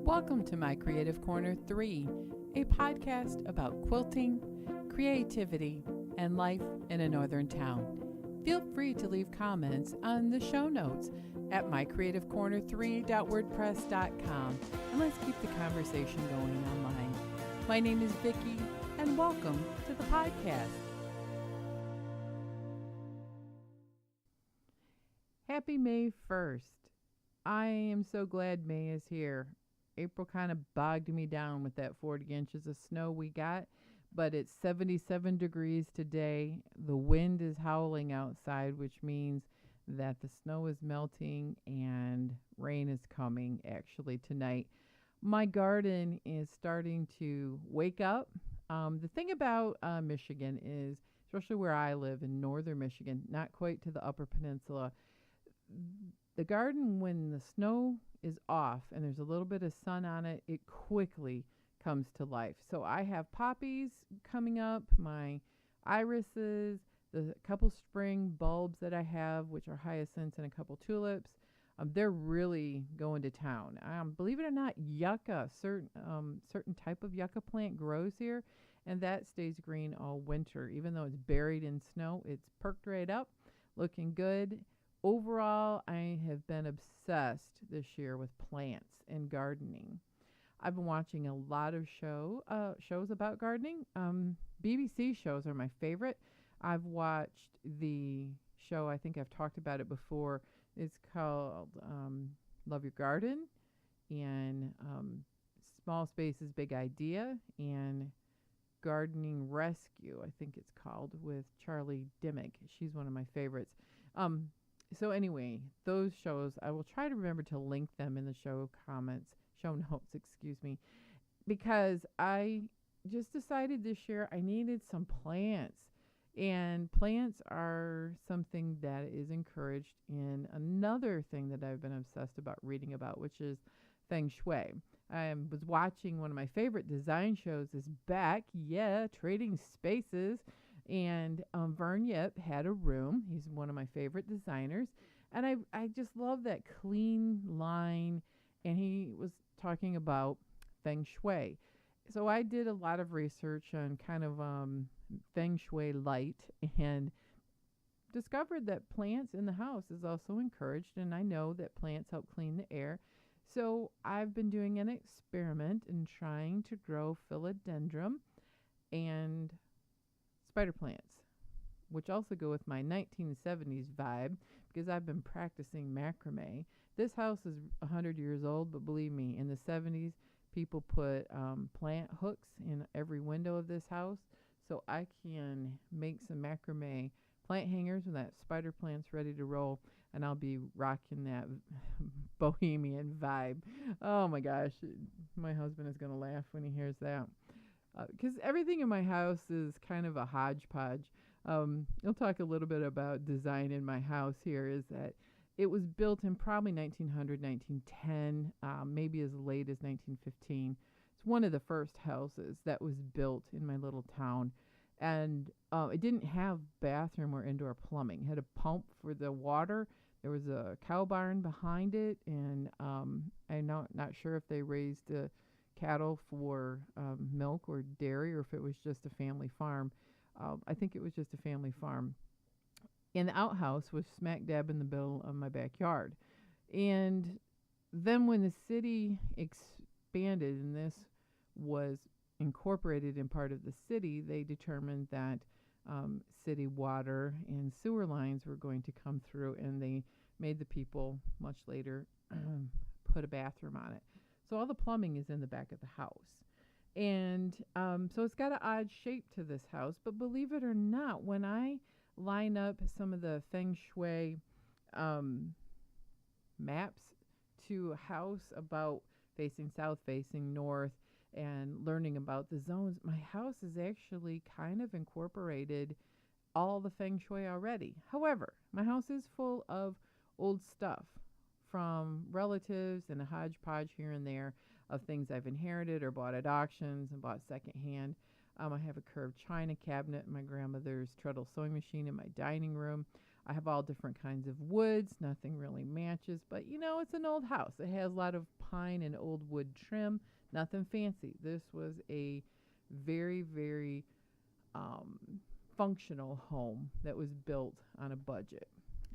Welcome to My Creative Corner 3, a podcast about quilting, creativity, and life in a northern town. Feel free to leave comments on the show notes at mycreativecorner3.wordpress.com, and let's keep the conversation going online. My name is Vicki, and welcome to the podcast. Happy May 1st. I am so glad May is here. April kind of bogged me down with that 40 inches of snow we got, but it's 77 degrees today. The wind is howling outside, which means that the snow is melting and rain is coming actually tonight. My garden is starting to wake up. The thing about Michigan is, especially where I live in northern Michigan, not quite to the Upper Peninsula, the garden, when the snow is off and there's a little bit of sun on it, it quickly comes to life. So I have poppies coming up, my irises, the couple spring bulbs that I have, which are hyacinths, and a couple tulips. They're really going to town. Believe it or not, yucca, certain type of yucca plant grows here, and that stays green all winter. Even though it's buried in snow, it's perked right up, looking good. Overall, I have been obsessed this year with plants and gardening. I've been watching a lot of shows about gardening. BBC shows are my favorite. I've watched the show, I think I've talked about it before. It's called Love Your Garden, and Small Spaces, Big Idea, and Gardening Rescue, I think it's called, with Charlie Dimmick. She's one of my favorites. So anyway, those shows, I will try to remember to link them in the show notes, because I just decided this year I needed some plants. And plants are something that is encouraged in another thing that I've been obsessed about reading about, which is Feng Shui. I was watching one of my favorite design shows is back, Trading Spaces. And Vern Yip had a room. He's one of my favorite designers. And I just love that clean line. And he was talking about Feng Shui. So I did a lot of research on kind of Feng Shui light and discovered that plants in the house is also encouraged. And I know that plants help clean the air. So I've been doing an experiment in trying to grow philodendron and spider plants, which also go with my 1970s vibe, because I've been practicing macrame. This house is 100 years old, but believe me, in the 70s, people put plant hooks in every window of this house, so I can make some macrame plant hangers when that spider plant's ready to roll, and I'll be rocking that bohemian vibe. Oh my gosh, my husband is going to laugh when he hears that. Because everything in my house is kind of a hodgepodge. I'll talk a little bit about design in my house here. Is that it was built in probably 1900, 1910, maybe as late as 1915. It's one of the first houses that was built in my little town. And it didn't have bathroom or indoor plumbing. It had a pump for the water. There was a cow barn behind it. And I'm not sure if they raised cattle for milk or dairy, or if it was just a family farm. I think it was just a family farm. And the outhouse was smack dab in the middle of my backyard. And then when the city expanded and this was incorporated in part of the city, they determined that city water and sewer lines were going to come through, and they made the people much later put a bathroom on it. So all the plumbing is in the back of the house. And so it's got an odd shape to this house. But believe it or not, when I line up some of the Feng Shui maps to a house about facing south, facing north, and learning about the zones, my house is actually kind of incorporated all the Feng Shui already. However, my house is full of old stuff from relatives and a hodgepodge here and there of things I've inherited or bought at auctions and bought secondhand. I have a curved china cabinet in my grandmother's treadle sewing machine in my dining room. I have all different kinds of woods. Nothing really matches, but it's an old house. It has a lot of pine and old wood trim. Nothing fancy. This was a very, very um, functional home that was built on a budget.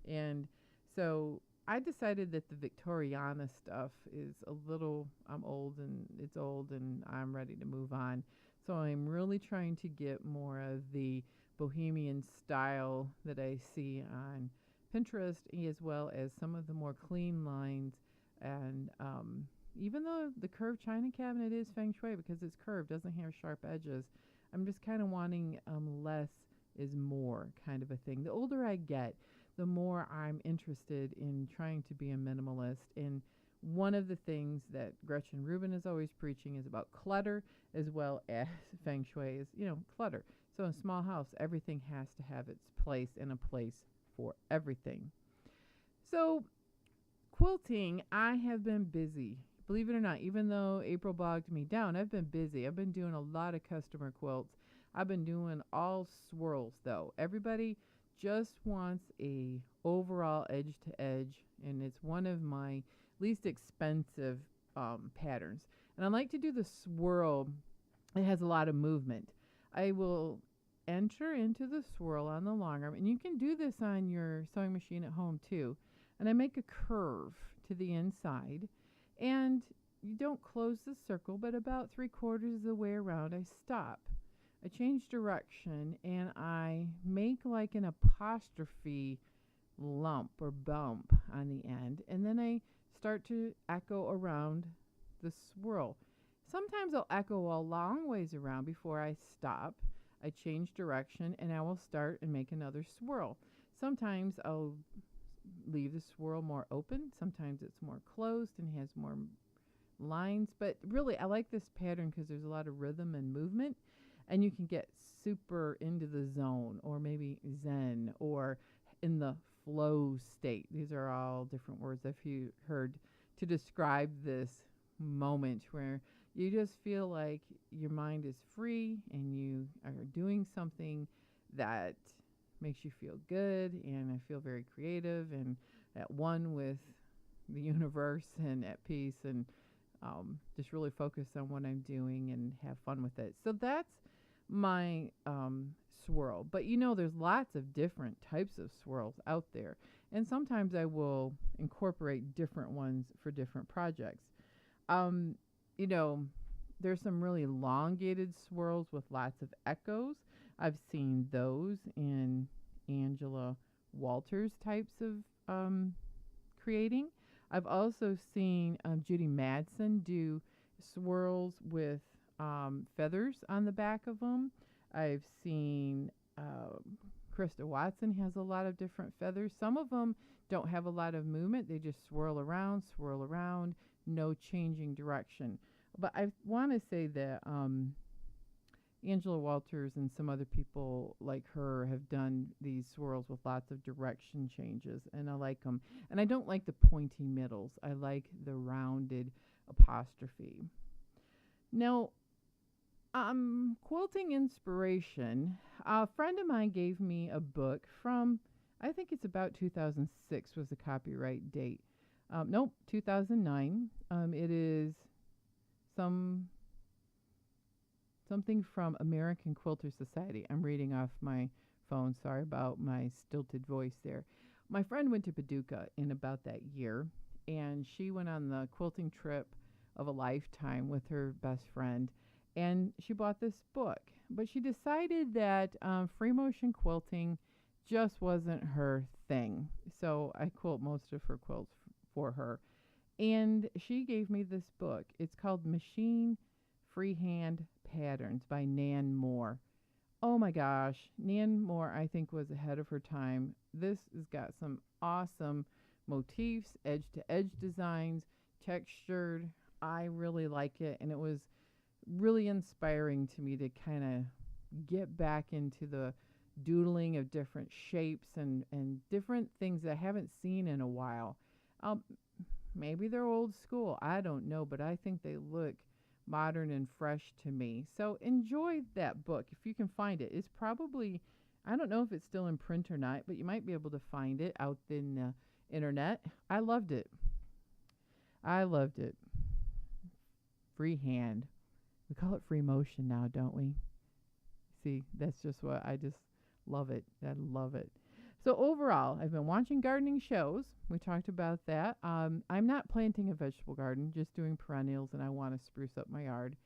And so I decided that the Victoriana stuff is I'm old and I'm ready to move on. So I'm really trying to get more of the bohemian style that I see on Pinterest, as well as some of the more clean lines. And even though the curved china cabinet is feng shui because it's curved, doesn't have sharp edges, I'm just kind of wanting less is more kind of a thing. The older I get, the more I'm interested in trying to be a minimalist. And one of the things that Gretchen Rubin is always preaching is about clutter as well as feng shui is, clutter. So in a small house, everything has to have its place and a place for everything. So quilting, I have been busy. Believe it or not, even though April bogged me down, I've been busy. I've been doing a lot of customer quilts. I've been doing all swirls though. Everybody just wants a overall edge to edge, and it's one of my least expensive patterns. And I like to do the swirl. It has a lot of movement. I will enter into the swirl on the long arm, and you can do this on your sewing machine at home too. And I make a curve to the inside, and you don't close the circle, but about 3/4 of the way around, I stop. I change direction, and I make like an apostrophe lump or bump on the end, and then I start to echo around the swirl. Sometimes I'll echo a long ways around before I stop. I change direction, and I will start and make another swirl. Sometimes I'll leave the swirl more open. Sometimes it's more closed and has more lines. But really, I like this pattern because there's a lot of rhythm and movement, and you can get super into the zone or maybe zen or in the flow state. These are all different words I've heard to describe this moment where you just feel like your mind is free and you are doing something that makes you feel good, and I feel very creative and at one with the universe and at peace, and just really focus on what I'm doing and have fun with it. So that's my swirl. But there's lots of different types of swirls out there, and sometimes I will incorporate different ones for different projects. There's some really elongated swirls with lots of echoes. I've seen those in Angela Walters types of creating. I've also seen Judy Madsen do swirls with feathers on the back of them. I've seen Krista Watson has a lot of different feathers. Some of them don't have a lot of movement. They just swirl around, no changing direction. But I want to say that Angela Walters and some other people like her have done these swirls with lots of direction changes, and I like them. And I don't like the pointy middles. I like the rounded apostrophe. Now, quilting inspiration. A friend of mine gave me a book from, I think it's about 2006 was the copyright date. Nope, 2009. It is something from American Quilter Society. I'm reading off my phone. Sorry about my stilted voice there. My friend went to Paducah in about that year, and she went on the quilting trip of a lifetime with her best friend, and she bought this book. But she decided that free motion quilting just wasn't her thing. So I quilt most of her quilts for her. And she gave me this book. It's called Machine Freehand Patterns by Nan Moore. Oh my gosh, Nan Moore, I think, was ahead of her time. This has got some awesome motifs, edge-to-edge designs, textured. I really like it, and it was really inspiring to me to kind of get back into the doodling of different shapes and different things that I haven't seen in a while. Maybe they're old school. I don't know, but I think they look modern and fresh to me. So enjoy that book if you can find it. It's probably I don't know if it's still in print or not, but you might be able to find it out in the internet. I loved it. I loved it. Freehand. We call it free motion now, don't we? See, that's just what I just love it. I love it. So overall, I've been watching gardening shows. We talked about that. I'm not planting a vegetable garden, just doing perennials, and I want to spruce up my yard.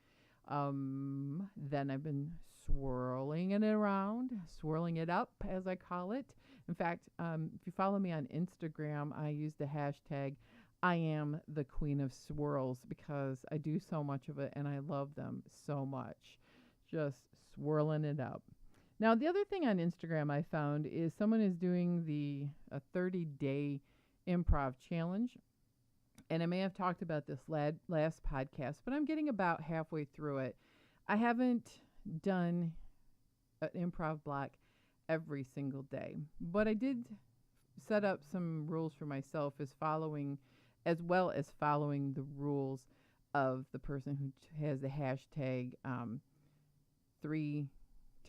Then I've been swirling it around, swirling it up, as I call it. In fact, if you follow me on Instagram, I use the hashtag I am the queen of swirls because I do so much of it and I love them so much. Just swirling it up. Now, the other thing on Instagram I found is someone is doing a 30-day improv challenge. And I may have talked about this last podcast, but I'm getting about halfway through it. I haven't done an improv block every single day, but I did set up some rules for myself as well as following the rules of the person who has the hashtag 3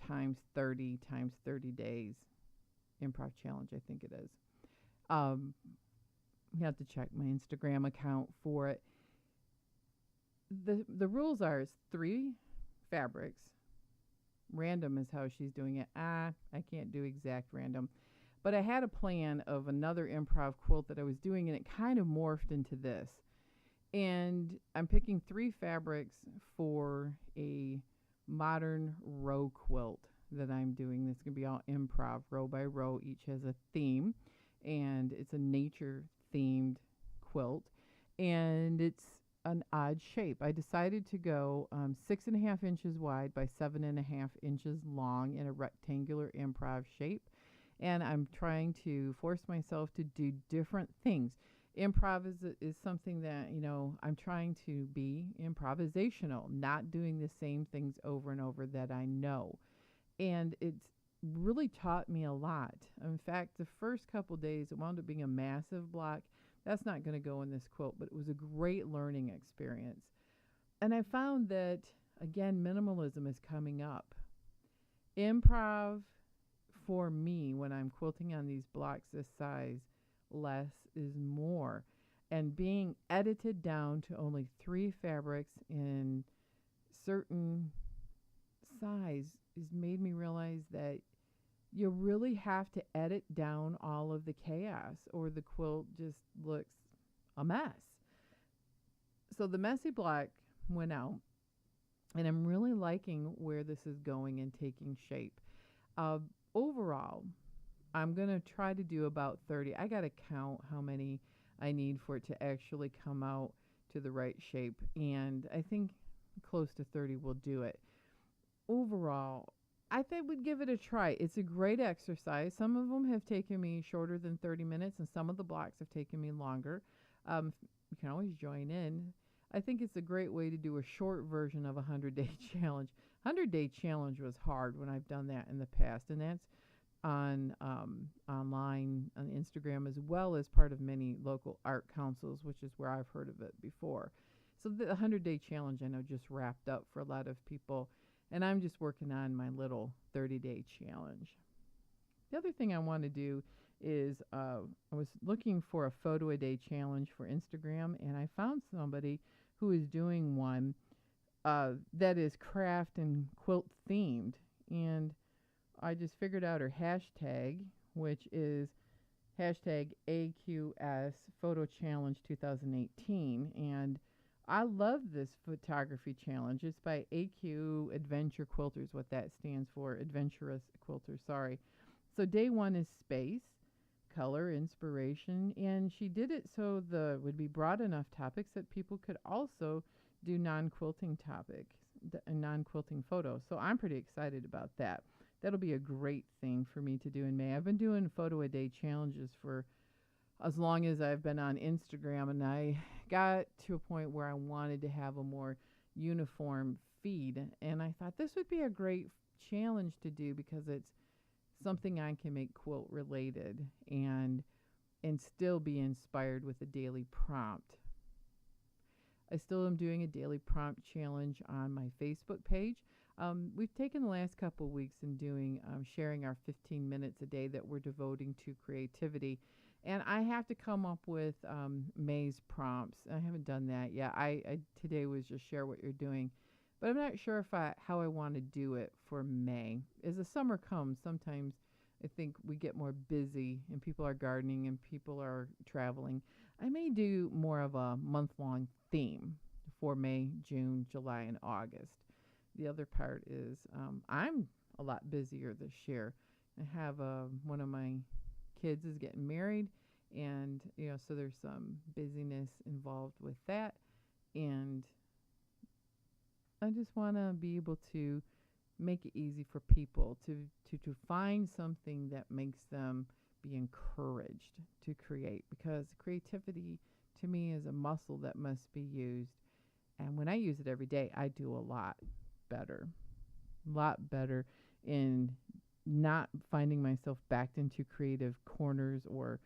times 30 times 30 days improv challenge, I think it is. You have to check my Instagram account for it. The rules are it's 3 fabrics. Random is how she's doing it. I can't do exact random. But I had a plan of another improv quilt that I was doing, and it kind of morphed into this. And I'm picking 3 fabrics for a modern row quilt that I'm doing. This is going to be all improv, row by row. Each has a theme, and it's a nature themed quilt, and it's an odd shape. I decided to go 6.5 inches wide by 7.5 inches long in a rectangular improv shape, and I'm trying to force myself to do different things. Improv is something that, I'm trying to be improvisational, not doing the same things over and over that I know. And it's really taught me a lot. In fact, the first couple days, it wound up being a massive block. That's not going to go in this quilt, but it was a great learning experience. And I found that, again, minimalism is coming up. Improv, for me, when I'm quilting on these blocks this size, less is more. And being edited down to only 3 fabrics in certain size has made me realize that you really have to edit down all of the chaos or the quilt just looks a mess. So the messy block went out, and I'm really liking where this is going and taking shape. Overall, I'm going to try to do about 30. I got to count how many I need for it to actually come out to the right shape, and I think close to 30 will do it. Overall, I think we'd give it a try. It's a great exercise. Some of them have taken me shorter than 30 minutes, and some of the blocks have taken me longer. You can always join in. I think it's a great way to do a short version of a 100-day challenge. 100-day challenge was hard when I've done that in the past, and that's on online on Instagram, as well as part of many local art councils, which is where I've heard of it before. So the 100-day challenge, I know, just wrapped up for a lot of people, and I'm just working on my little 30-day challenge. The other thing I want to do is I was looking for a photo a day challenge for Instagram, and I found somebody who is doing one that is craft and quilt themed, and I just figured out her hashtag, which is hashtag AQS Photo Challenge 2018. And I love this photography challenge. It's by AQ Adventure Quilters, what that stands for, Adventurous Quilters, sorry. So day 1 is space, color, inspiration, and she did it so would be broad enough topics that people could also do non-quilting topics, non-quilting photos. So I'm pretty excited about that. That'll be a great thing for me to do in May. I've been doing photo a day challenges for as long as I've been on Instagram, and I got to a point where I wanted to have a more uniform feed, and I thought this would be a great challenge to do because it's something I can make quilt related and still be inspired with a daily prompt. I still am doing a daily prompt challenge on my Facebook page. We've taken the last couple weeks and doing sharing our 15 minutes a day that we're devoting to creativity. And I have to come up with May's prompts. I haven't done that yet. I today was just share what you're doing, but I'm not sure if how I want to do it for May. As the summer comes, sometimes I think we get more busy and people are gardening and people are traveling. I may do more of a month long theme for May, June, July, and August. The other part is I'm a lot busier this year. I have one of my kids is getting married, and so there's some busyness involved with that, and I just want to be able to make it easy for people to find something that makes them be encouraged to create, because creativity to me is a muscle that must be used, and when I use it every day I do better a lot better in not finding myself backed into creative corners or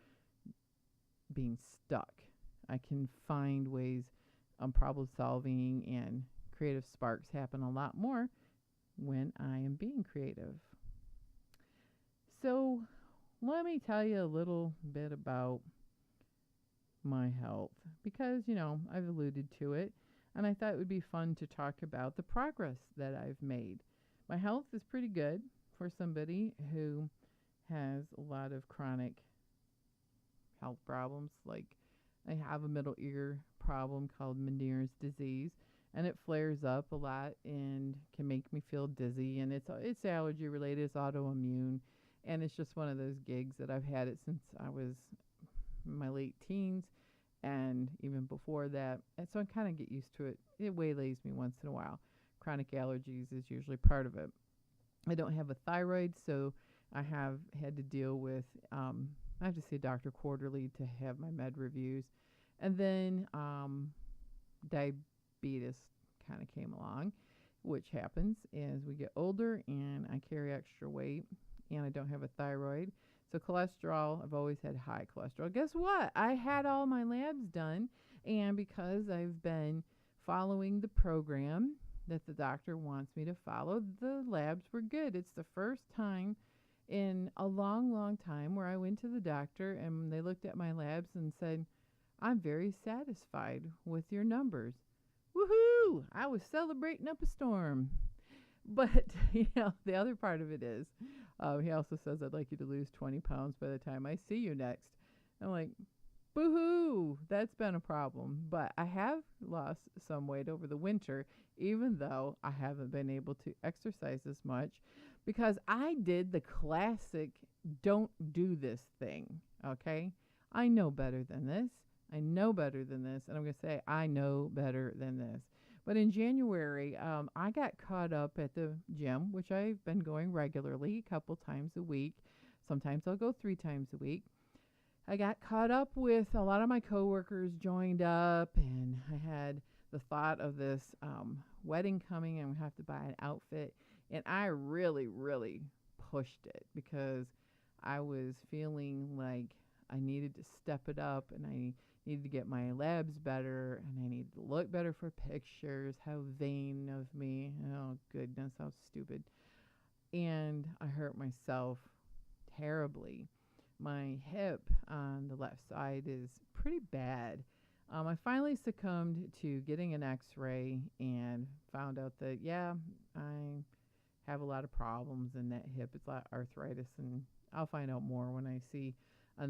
being stuck. I can find ways problem solving and creative sparks happen a lot more when I am being creative. So let me tell you a little bit about my health, because I've alluded to it, and I thought it would be fun to talk about the progress that I've made. My health is pretty good for somebody who has a lot of chronic health problems. Like, I have a middle ear problem called Meniere's disease, and it flares up a lot and can make me feel dizzy, and it's allergy related, it's autoimmune, and it's just one of those gigs that I've had it since I was in my late teens and even before that. And so I kind of get used to it. It waylays me once in a while. Chronic allergies is usually part of it. I don't have a thyroid, so I have had to deal with, I have to see a doctor quarterly to have my med reviews. And then diabetes kind of came along, which happens as we get older, and I carry extra weight, and I don't have a thyroid. So cholesterol, I've always had high cholesterol. Guess what? I had all my labs done, and because I've been following the program that the doctor wants me to follow, the labs were good. It's the first time in a long, long time where I went to the doctor and they looked at my labs and said, "I'm very satisfied with your numbers." Woohoo! I was celebrating up a storm. But, the other part of it is, he also says, "I'd like you to lose 20 pounds by the time I see you next." I'm like, boo-hoo, that's been a problem. But I have lost some weight over the winter, even though I haven't been able to exercise as much, because I did the classic don't do this thing, okay? I know better than this. I know better than this. And I'm going to say I know better than this. But in January, I got caught up at the gym, which I've been going regularly, a couple times a week. Sometimes I'll go 3 times a week. I got caught up with a lot of my coworkers joined up, and I had the thought of this wedding coming, and we have to buy an outfit. And I really, really pushed it because I was feeling like I needed to step it up, and I needed to get my labs better, and I needed to look better for pictures. How vain of me. Oh, goodness, how stupid. And I hurt myself terribly. My hip on the left side is pretty bad. I finally succumbed to getting an x-ray and found out that, yeah, I have a lot of problems in that hip. It's a lot of arthritis, and I'll find out more when I see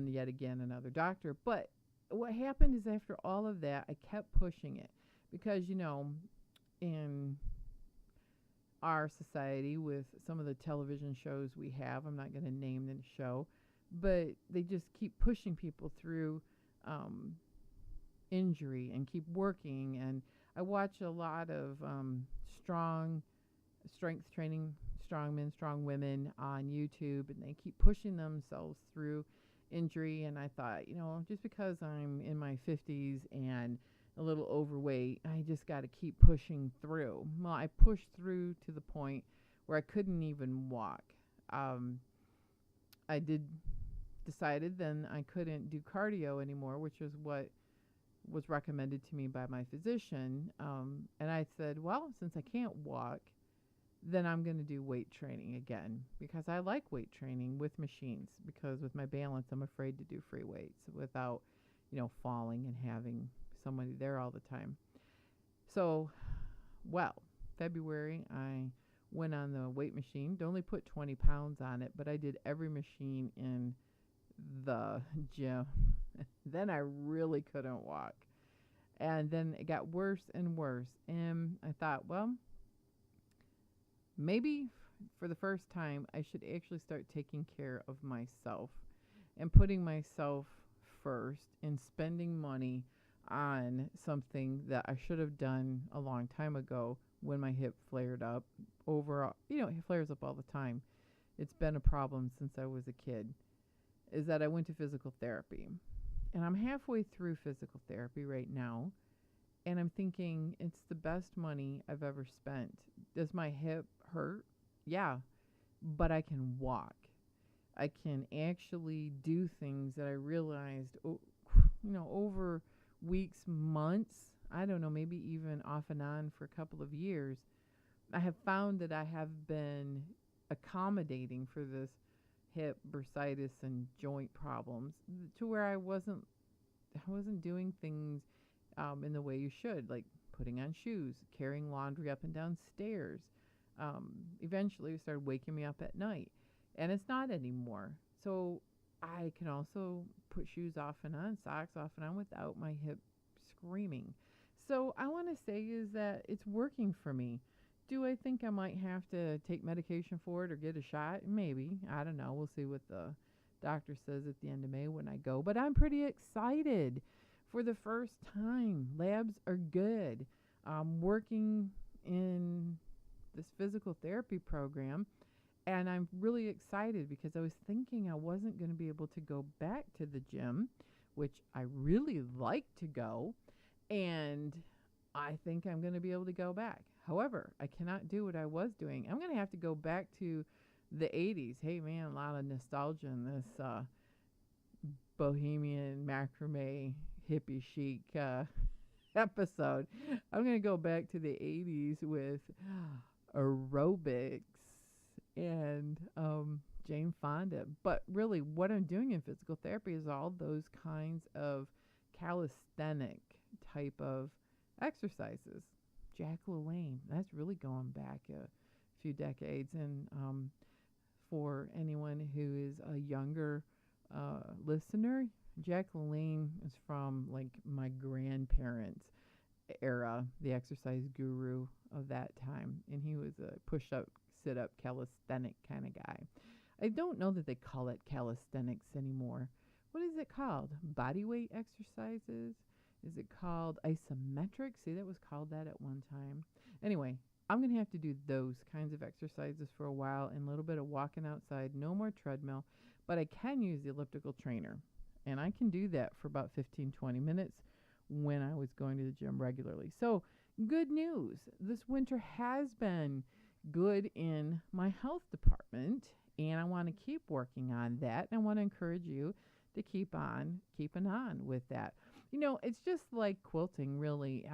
yet again another doctor. But what happened is, after all of that, I kept pushing it because, in our society with some of the television shows we have, I'm not going to name the show, but they just keep pushing people through injury and keep working. And I watch a lot of strength training, strong men, strong women on YouTube, and they keep pushing themselves through injury. And I thought, just because I'm in my 50s and a little overweight, I just got to keep pushing through. Well, I pushed through to the point where I couldn't even walk. I decided then I couldn't do cardio anymore, which is what was recommended to me by my physician. And I said, well, since I can't walk, then I'm going to do weight training again because I like weight training with machines because with my balance, I'm afraid to do free weights without, falling and having somebody there all the time. So, well, February, I went on the weight machine. Only put 20 pounds on it, but I did every machine in the gym. Then I really couldn't walk. And then it got worse and worse. And I thought, well, maybe for the first time, I should actually start taking care of myself and putting myself first and spending money on something that I should have done a long time ago when my hip flared up. It flares up all the time. It's been a problem since I was a kid, is that I went to physical therapy. And I'm halfway through physical therapy right now. And I'm thinking it's the best money I've ever spent. Does my hip hurt? Yeah, but I can walk. I can actually do things that I realized, over weeks, months, I don't know, maybe even off and on for a couple of years. I have found that I have been accommodating for this hip bursitis and joint problems to where I wasn't doing things in the way you should, like putting on shoes, carrying laundry up and down stairs. Eventually, it started waking me up at night, and it's not anymore. So I can also put shoes off and on, socks off and on without my hip screaming. So I want to say is that it's working for me. Do I think I might have to take medication for it or get a shot? Maybe. I don't know. We'll see what the doctor says at the end of May when I go. But I'm pretty excited for the first time. Labs are good. Working in this physical therapy program, and I'm really excited because I was thinking I wasn't going to be able to go back to the gym, which I really like to go, and I think I'm going to be able to go back. However, I cannot do what I was doing. I'm going to have to go back to the 80s. Hey, man, a lot of nostalgia in this bohemian macrame hippie chic episode. I'm going to go back to the 80s with aerobics and Jane Fonda. But really, what I'm doing in physical therapy is all those kinds of calisthenic type of exercises. Jack LaLanne, that's really going back a few decades. And for anyone who is a younger listener, Jack LaLanne is from like my grandparents' era, the exercise guru of that time. And he was a push-up, sit-up, calisthenic kind of guy. I don't know that they call it calisthenics anymore. What is it called? Body weight exercises? Is it called isometric? See, that was called that at one time. Anyway, I'm going to have to do those kinds of exercises for a while and a little bit of walking outside. No more treadmill, but I can use the elliptical trainer. And I can do that for about 15, 20 minutes when I was going to the gym regularly. So good news. This winter has been good in my health department, and I want to keep working on that. And I want to encourage you to keep on keeping on with that. It's just like quilting, really.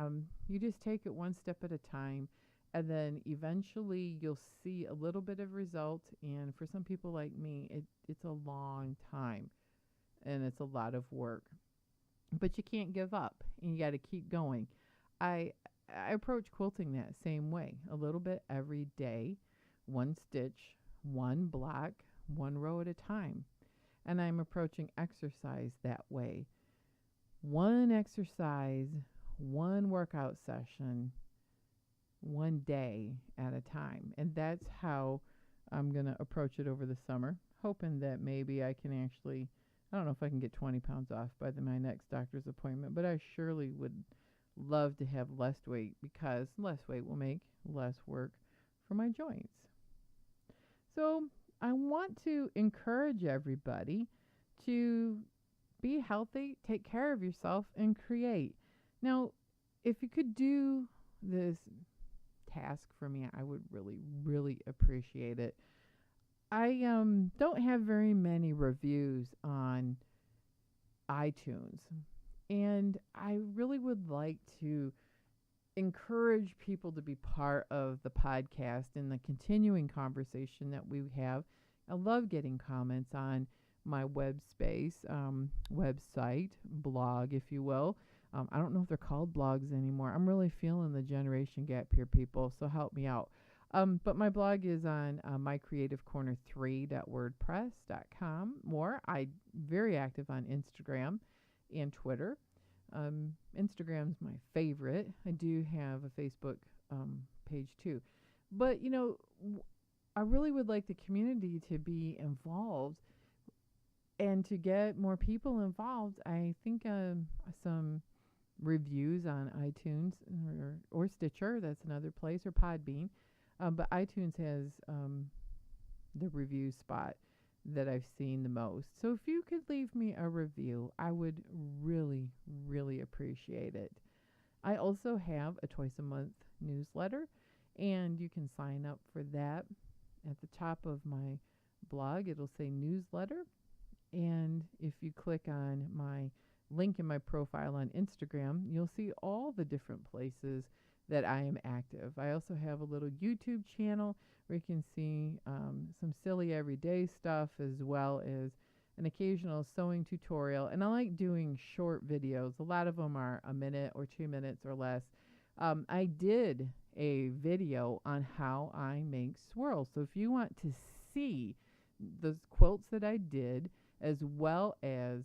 You just take it one step at a time, and then eventually you'll see a little bit of result. And for some people like me, it's a long time, and it's a lot of work. But you can't give up, and you got to keep going. I approach quilting that same way, a little bit every day, one stitch, one block, one row at a time. And I'm approaching exercise that way. One exercise, one workout session, one day at a time. And that's how I'm going to approach it over the summer, hoping that maybe I can actually, I don't know if I can get 20 pounds off by my next doctor's appointment, but I surely would love to have less weight because less weight will make less work for my joints. So I want to encourage everybody to be healthy, take care of yourself, and create. Now, if you could do this task for me, I would really, really appreciate it. I don't have very many reviews on iTunes, and I really would like to encourage people to be part of the podcast and the continuing conversation that we have. I love getting comments on my website, blog, if you will. I don't know if they're called blogs anymore. I'm really feeling the generation gap here, people, so help me out. But my blog is on mycreativecorner3.wordpress.com. I'm very active on Instagram and Twitter. Instagram's my favorite. I do have a Facebook page too. But, I really would like the community to be involved and to get more people involved. I think some reviews on iTunes or Stitcher, that's another place, or Podbean. But iTunes has the review spot that I've seen the most. So if you could leave me a review, I would really, really appreciate it. I also have a twice a month newsletter, and you can sign up for that. At the top of my blog, it'll say newsletter. And if you click on my link in my profile on Instagram, you'll see all the different places that I am active. I also have a little YouTube channel where you can see some silly everyday stuff, as well as an occasional sewing tutorial. And I like doing short videos. A lot of them are a minute or 2 minutes or less. I did a video on how I make swirls. So if you want to see the quilts that I did, as well as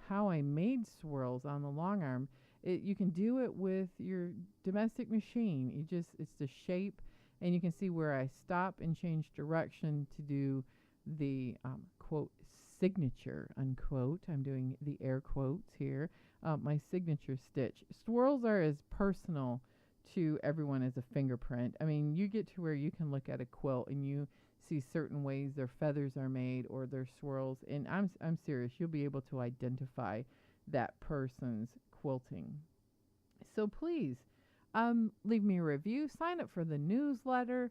how I made swirls on the long arm, you can do it with your domestic machine. It's the shape, and you can see where I stop and change direction to do the quote signature, unquote. I'm doing the air quotes here. My signature stitch. Swirls are as personal to everyone as a fingerprint. I mean, you get to where you can look at a quilt and you see certain ways their feathers are made or their swirls, and I'm serious, you'll be able to identify that person's quilting. So please leave me a review, sign up for the newsletter,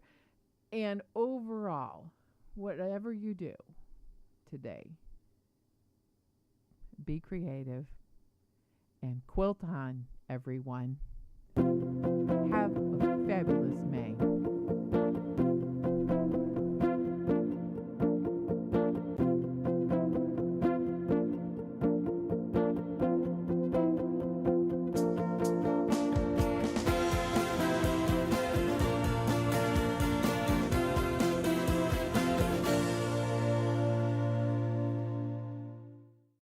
and overall, whatever you do today, be creative and quilt on, everyone. Have a fabulous